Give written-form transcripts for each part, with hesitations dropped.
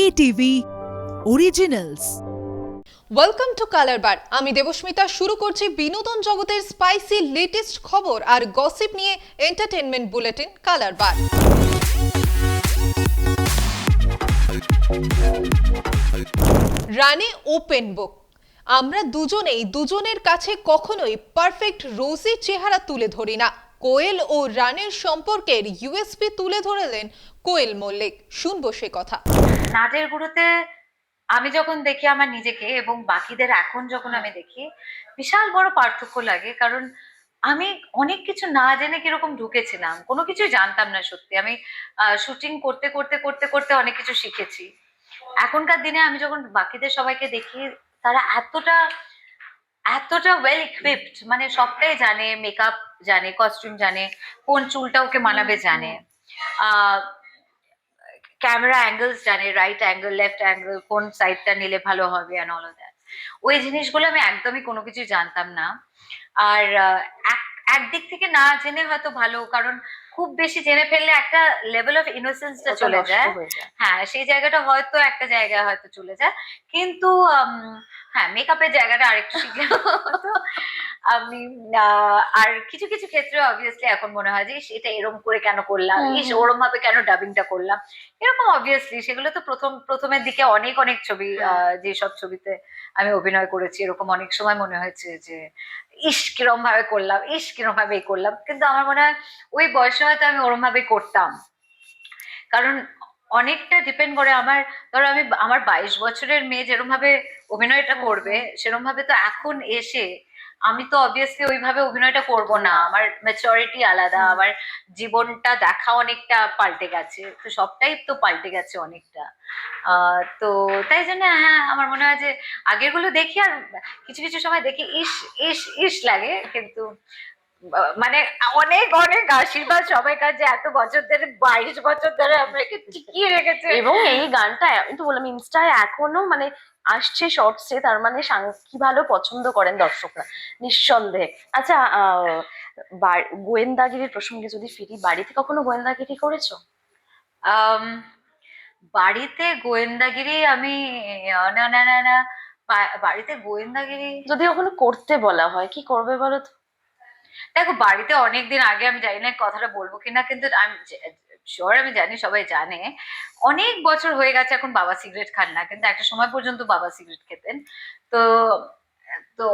KTV originals. Welcome to colour bar. আমি দেবস্মিতা। শুরু করছি বিনোদন জগতের স্পাইসি লেটেস্ট খবর আর গসিপ নিয়ে এন্টারটেইনমেন্ট বুলেটিন কালার বার। রানে ওপেন বুক। আমরা দুজনেই দুজনের কাছে কখনোই পারফেক্ট রোজি চেহারা তুলে ধরি না। কোয়েল ও রানের সম্পর্কের ইউএসপি তুলে ধরলেন কোয়েল মল্লিক। শুনবো সে কথা। নাচের গুরুতে আমি যখন দেখি আমার নিজেকে এবং বাকিদের এখন যখন আমি দেখি, বিশাল বড় পার্থক্য লাগে। কারণ আমি অনেক কিছু না জেনে কিরকম ঢুকেছিলাম, কোনো কিছু জানতাম না। সত্যি আমি শুটিং করতে করতে করতে করতে অনেক কিছু শিখেছি। এখনকার দিনে আমি যখন বাকিদের সবাইকে দেখি, তারা এতটা এতটা ওয়েল ইকুইপড, মানে সবটাই জানে, মেকআপ জানে, কস্টিউম জানে, কোন চুলটা ওকে মানাবে জানে, ক্যামেরা অ্যাঙ্গেলস জানে, রাইট অ্যাঙ্গেল, লেফট অ্যাঙ্গেল, কোন সাইডটা নিলে ভালো হবে অ্যান্ড অল অফ দ্যাট। ওই জিনিসগুলো আমি একদমই কোনো কিছু জানতাম না। আর একদিক থেকে না জেনে হয়তো ভালো, কারণ খুব বেশি জেনে ফেললে একটা লেভেল অফ ইনোসেন্সটা চলে যায়। হ্যাঁ, সেই জায়গাটা হয়তো একটা জায়গায় হয়তো চলে যায়। কিন্তু হ্যাঁ, মেকআপের জায়গাটা আরেকটু শিখলে আমি আর কিছু কিছু ক্ষেত্রে অবভিয়াসলি এখন মনে হয় যে এটা এরকম করে কেন করলাম, ওরম ভাবে কেন ডাবিংটা করলাম, এরকম অবভিয়াসলি। সেগুলো তো প্রথমের দিকে অনেক অনেক ছবি, যেসব ছবিতে আমি অভিনয় করেছি, এরকম অনেক সময় মনে হয়েছে যে ইস কিরম ভাবে করলাম, ইস কিরম ভাবে করলাম। কিন্তু আমার মনে হয় ওই বয়সে হয়তো আমি ওরম ভাবে করতাম। কারণ অনেকটা ডিপেন্ড করে ধরো আমি আমার 22 বছরের মেয়ে যেরকম ভাবে অভিনয়টা করবে, সেরকম ভাবে তো এখন এসে আমি তো অবভিয়াসলি ওইভাবে অভিনয়টা করব না। আমার ম্যাচুরিটি আলাদা, আমার জীবনটা দেখা অনেকটা পাল্টে গেছে, তো সবটাই তো পাল্টে গেছে অনেকটা। তো তাই জন্য হ্যাঁ, আমার মনে হয় যে আগের গুলো দেখি আর কিছু কিছু সময় দেখি ইস ইস ইস লাগে। কিন্তু মানে অনেক অনেক আশীর্বাদ সবাইকার যে এত বছর ধরে, 22 বছর ধরে আমাকে টিকিয়ে রেখেছে। এবং এই গানটা আমি তো বললাম ইনস্টায় এখনো মানে আসছে শর্টসে, তার মানে কি ভালো পছন্দ করেন দর্শকরা নিঃসন্দেহে। আচ্ছা, গোয়েন্দাগিরির প্রসঙ্গে যদি ফিরি, বাড়িতে কখনো গোয়েন্দাগিরি করেছো? বাড়িতে গোয়েন্দাগিরি আমি না না না না, বাড়িতে গোয়েন্দাগিরি যদি কখনো করতে বলা হয় কি করবে বলো তো? দেখো, বাড়িতে অনেকদিন আগে, আমি জানি না কথাটা বলবো কিনা, কিন্তু আমি শিওর, আমি জানি, সবাই জানে, অনেক বছর হয়ে গেছে এখন বাবা সিগারেট খান না, কিন্তু একটা সময় পর্যন্ত বাবা সিগারেট খেতেন। তো তো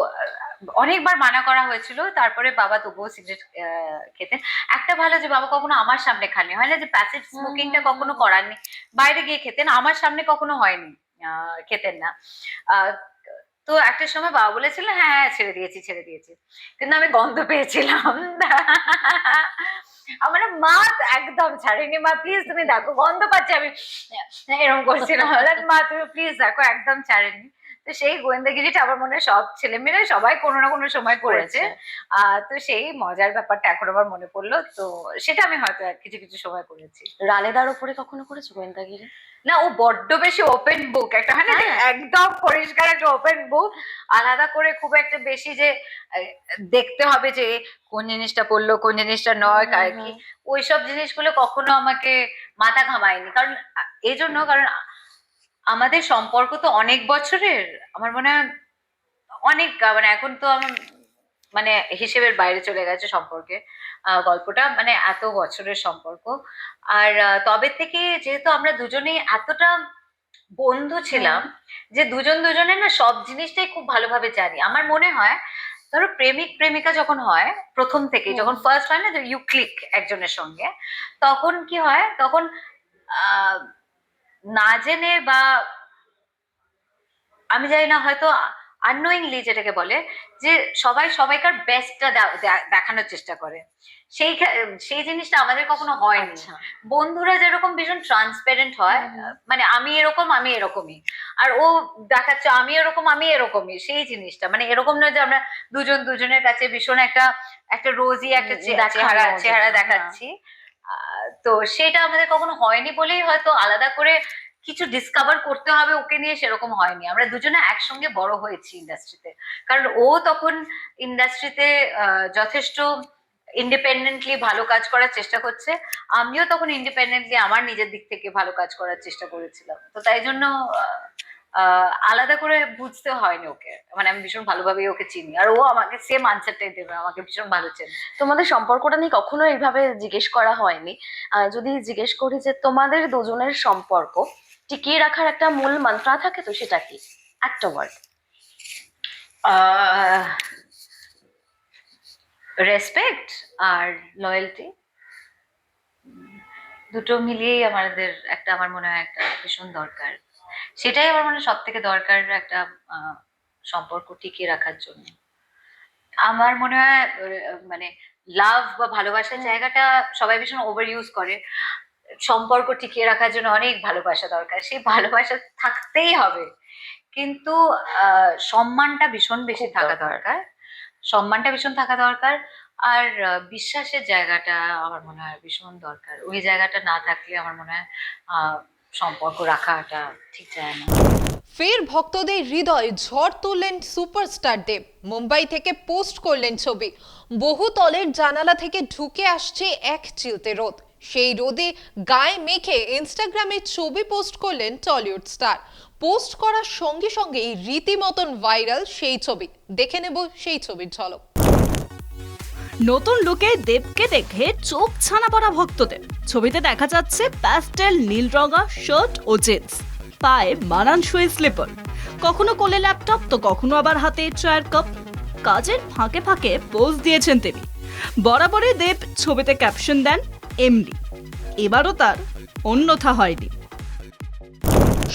অনেকবার মানা করা হয়েছিল, তারপরে বাবা তবুও সিগারেট খেতেন। একটা ভালো যে বাবা কখনো আমার সামনে খাননি, হয় না যে প্যাসিভ স্মোকিংটা কখনো করাননি, বাইরে গিয়ে খেতেন, আমার সামনে কখনো হয়নি, খেতেন না। তো একটা সময় বাবা বলেছিল হ্যাঁ হ্যাঁ ছেড়ে দিয়েছি ছেড়ে দিয়েছি, কিন্তু আমি গন্ধ পেয়েছিলাম। আমার মা একদম ছাড়েনি, মা প্লিজ তুমি দেখো গন্ধ পাচ্ছি আমি, এরকম করছিলাম। মা তুমি প্লিজ দেখো, একদম ছাড়েনি। তো সেই গোয়েন্দাগিরিটা আমার মনে হয় সব ছেলেমেয়েরা সবাই কোনো না কোনো সময় করেছে। তো সেই মজার ব্যাপারটা এখন আবার মনে পড়লো, তো সেটা আমি হয়তো কিছু কিছু সময় করেছি। রালেদার উপরে কখনো করেছো গোয়েন্দাগিরি? না, ও বড্ড বেশি ওপেন বুক, একটা হয় না একদম পরিষ্কার একটা ওপেন বুক, আলাদা করে খুব একটা বেশি যে দেখতে হবে যে কোন জিনিসটা পড়লো কোন জিনিসটা নয়, কি ওইসব জিনিসগুলো কখনো আমাকে মাথা ঘামায়নি। কারণ এই জন্য, কারণ আমাদের সম্পর্ক তো অনেক বছরের, আমার মনে হয় অনেক, মানে এখন তো আমার মানে হিসেবের বাইরে চলে গেছে সম্পর্কে গল্পটা, মানে এত বছরের সম্পর্ক। আর তবে থেকে যেহেতু আমরা দুজনেই এতটা বন্ধু ছিলাম, যে দুজন দুজনের না সব জিনিসটাই খুব ভালোভাবে জানি। আমার মনে হয় ধরো প্রেমিক প্রেমিকা যখন হয় প্রথম থেকে, যখন ফার্স্ট হয় না যে ইউ ক্লিক একজনের সঙ্গে, তখন কি হয়, তখন না জেনে বা আমি জানি না, হয়তো আননোয়িংলি যেটাকে বলে, যে সবাই সবাইকার বেস্টটা দেখানোর চেষ্টা করে। সেই জিনিসটা আমাদের কখনো হয়নি। বন্ধুরা যেরকম ভীষণ ট্রান্সপারেন্ট হয়, মানে আমি এরকম আমি এরকমই, আর ও দেখাচ্ছে আমি এরকম আমি এরকমই, সেই জিনিসটা মানে এরকম নয় যে আমরা দুজন দুজনের কাছে ভীষণ একটা একটা রোজি একটা চেহারা দেখাচ্ছি। তো সেটা আমাদের কখনো হয়নি বলেই হয়তো আলাদা করে কিছু ডিসকভার করতে হবে ওকে নিয়ে, সেরকম হয়নি। আমরা দুজনে একসঙ্গে বড় হয়েছি ইন্ডাস্ট্রিতে, কারণ ও তখন ইন্ডাস্ট্রিতে যথেষ্ট ইন্ডিপেন্ডেন্টলি ভালো কাজ করার চেষ্টা করছে, আমিও তখন ইন্ডিপেন্ডেন্টলি আমার নিজের দিক থেকে ভালো কাজ করার চেষ্টা করেছিলাম। তো তাই জন্য আলাদা করে বুঝতে হয়নি ওকে, মানে আমি ভীষণ ভালোভাবেই ওকে চিনি, আর ও আমাকে সেম আনসারটাই দেবে, আমাকে ভীষণ ভালো চেনে। তোমাদের সম্পর্কটা নিয়ে কখনো এইভাবে জিজ্ঞেস করা হয়নি। যদি জিজ্ঞেস করি যে তোমাদের দুজনের সম্পর্ক টিকিয়ে রাখার একটা মূল মন্ত্র থাকে, তো সেটা কি? একটা ওয়ার্ড। রেসপেক্ট আর লয়্যালটি, দুটো মিলিয়েই আমাদের একটা, আমার মনে হয় একটা ভীষণ দরকার। সেটাই আমার মনে হয় সব থেকে দরকার একটা সম্পর্ক টিকিয়ে রাখার জন্য। আমার মনে হয় মানে লাভ বা ভালোবাসার জায়গাটা সবাই ভীষণ ওভার ইউজ করে। সম্পর্ক টিকিয়ে রাখার জন্য অনেক ভালোবাসা দরকার, সেই ভালোবাসা থাকতেই হবে, কিন্তু সম্মানটা ভীষণ বেশি থাকা দরকার, সম্মানটা ভীষণ থাকা দরকার। আর বিশ্বাসের জায়গাটা আমার মনে হয় ভীষণ দরকার, ওই জায়গাটা না থাকলে আমার মনে হয় সম্পর্ক রাখাটা ঠিক যায় না। ফের ভক্তদের হৃদয় ঝড় তুললেন সুপারস্টার দেব। মুম্বাই থেকে পোস্ট করলেন ছবি। বহুতলের জানালা থেকে ঢুকে আসছে এক চিলতে রোদ। সেই রোদে গায়ে মেখে ইনস্টাগ্রামে ছবি পোস্ট করলেন টলিউড স্টার। পোস্ট করার সঙ্গে সঙ্গেই রীতিমতন ভাইরাল সেই ছবি। দেখে নেব সেই ছবির ঝলক। নতুন লুকে দেবকে দেখে চোখ ছানা পড়া ভক্তদের। ছবিতে দেখা যাচ্ছে প্যাস্টেল নীল রঙা শার্ট ও জিন্স, পায়ে মানানসই স্লিপার, কখনো কোলে ল্যাপটপ তো কখনো আবার হাতে চায়ের কাপ। কাজের ফাঁকে ফাঁকে পোজ দিয়েছেন তিনি। বরাবরই দেব ছবিতে ক্যাপশন দেন এমডি। এবারও তার অন্যথা হয়নি।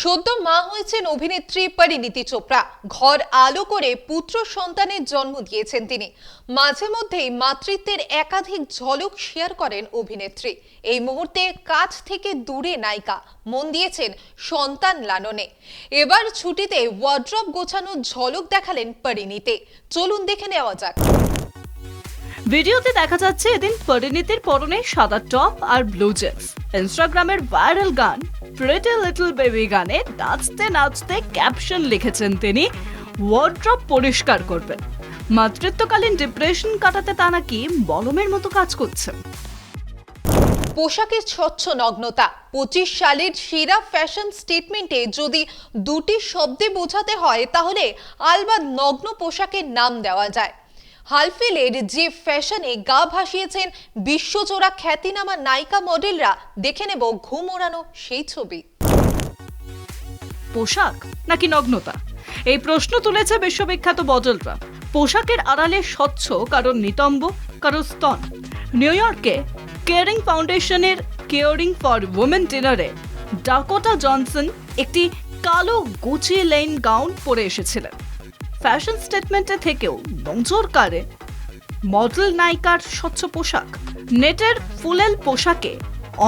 সদ্য মা হয়েছেন অভিনেত্রী পরিণীতি চোপড়া। ঘর আলো করে পুত্র সন্তানের জন্ম দিয়েছেন তিনি। মাঝে মধ্যেই মাতৃত্বের একাধিক ঝলক শেয়ার করেন অভিনেত্রী। এই মুহূর্তে কাছ থেকে দূরে নায়িকা মন দিয়েছেন সন্তান লালনে। এবার ছুটিতে ওয়ার্ড্রপ গোছানোর ঝলক দেখালেন পরিণীতি। চলুন দেখে নেওয়া যাক। ভিডিওতে দেখা যাচ্ছে এদিন পরিণীতির পরনে সাদা টপ আর ব্লু জিন্স। ইনস্টাগ্রামের ভাইরাল গান প্রিটি লিটল বেবি গানে নাচতে নাচতে ক্যাপশন লিখেছেন তিনি, ওয়ার্ড্রপ পরিষ্কার করবেন। মাতৃত্বকালীন ডিপ্রেশন কাটাতে তা নাকি মলমের মতো কাজ করছে। পোশাকের স্বচ্ছ নগ্নতা। 25 সালের সেরা ফ্যাশন স্টেটমেন্টে যদি দুটি শব্দে বোঝাতে হয় তাহলে আলবাত নগ্ন পোশাকের নাম দেওয়া যায়। হালফিলের যে ফ্যাশনে গা ভাসিয়েছেন বিশ্বজোড়া খ্যাতিনামা নায়িকা মডেলরা, দেখে নেব ঘুম ওড়ানো সেই ছবি। পোশাক নাকি নগ্নতা, এই প্রশ্ন তুলেছে বিশ্ববিখ্যাত মডেলরা। পোশাকের আড়ালে স্বচ্ছ, কারোর নিতম্ব, কারোর স্তন। নিউ ইয়র্কে কেয়ারিং ফাউন্ডেশনের কেয়ারিং ফর উইমেন ডিনারে ডাকোটা জনসন একটি কালো গুচি লেন গাউন পরে এসেছিলেন। ফ্যাশন স্টেটমেন্টে থেকেও নজর কাড়ে মডেল নায়িকার স্বচ্ছ পোশাক। নেটের ফুলেল পোশাকে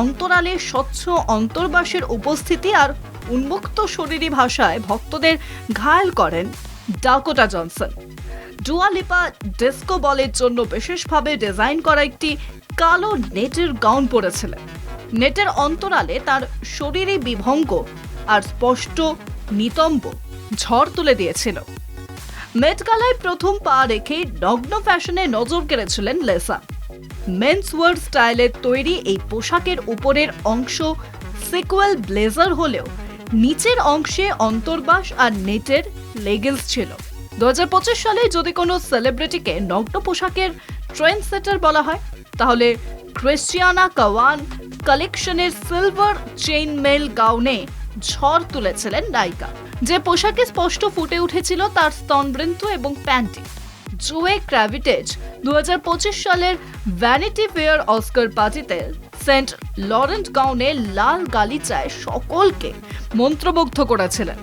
অন্তরালে স্বচ্ছ অন্তর্বাসের উপস্থিতি আর উন্মুক্ত শরীরী ভাষায় ভক্তদের ঘায়েল করেন ডাকোটা জনসন। ডুয়া লিপা ডিস্কো বলের জন্য বিশেষভাবে ডিজাইন করা একটি কালো নেটের গাউন পরেছিলেন। নেটের অন্তরালে তার শরীরী বিভঙ্গ আর স্পষ্ট নিতম্ব ঝড় তুলে দিয়েছিল। মেট গালায় প্রথম পা রেখে নগ্ন ফ্যাশনে নজর কেড়েছিলেন লেসা। মেন্স ওয়ার স্টাইলের তৈরি এই পোশাকের উপরের অংশ সিকুয়েল ব্লেজার হলেও নিচের অংশে অন্তর্বাস আর নেটের লেগিংস ছিল। 2025 সালে যদি কোনো সেলিব্রিটিকে নগ্ন পোশাকের ট্রেন্ড সেটার বলা হয় তাহলে ক্রিস্টিয়ানা কাওয়ান কালেকশনের সিলভার চেইন মেল গাউনে ঝড় তুলেছিলেন নায়িকা। যে পোশাকে স্পষ্ট ফুটে উঠেছিল তার স্তনবৃন্ত এবং প্যান্টি। জুয়ে ক্র্যাভিটেজ 2025 সালের ভ্যানিটি ফেয়ার অস্কার পার্টিতে সেন্ট লরেন্ট গাউনে লাল গালিচায় সকলকে মন্ত্রমুগ্ধ করেছিলেন,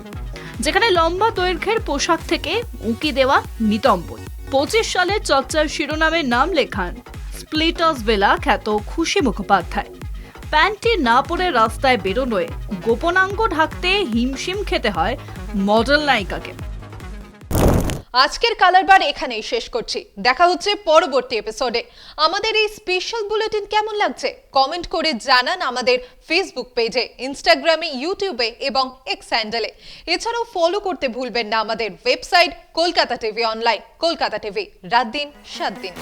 যেখানে লম্বা দৈর্ঘ্যের পোশাক থেকে উঁকি দেওয়া নিতম্ব। 25 সালে চর্চার শিরোনামে নাম লেখান স্প্লিটার্স ভিলা খ্যাত খুশি মুখোপাধ্যায়। প্যান্টি না পরে রাস্তায় বেরোনোয় গোপনাঙ্গ ঢাকতে হিমশিম খেতে হয় মডেল নায়িকাকে। আজকের কালার বার এখানেই শেষ করছি। দেখা হচ্ছে পরবর্তী এপিসোডে। আমাদের এই স্পেশাল বুলেটিন কেমন লাগছে কমেন্ট করে জানান আমাদের ফেসবুক পেজে, ইনস্টাগ্রামে, ইউটিউবে এবং এক্স হ্যান্ডেলে। এছাড়াও ফলো করতে ভুলবেন না আমাদের website Kolkata TV online. Kolkata TV, রাত দিন 7 দিন।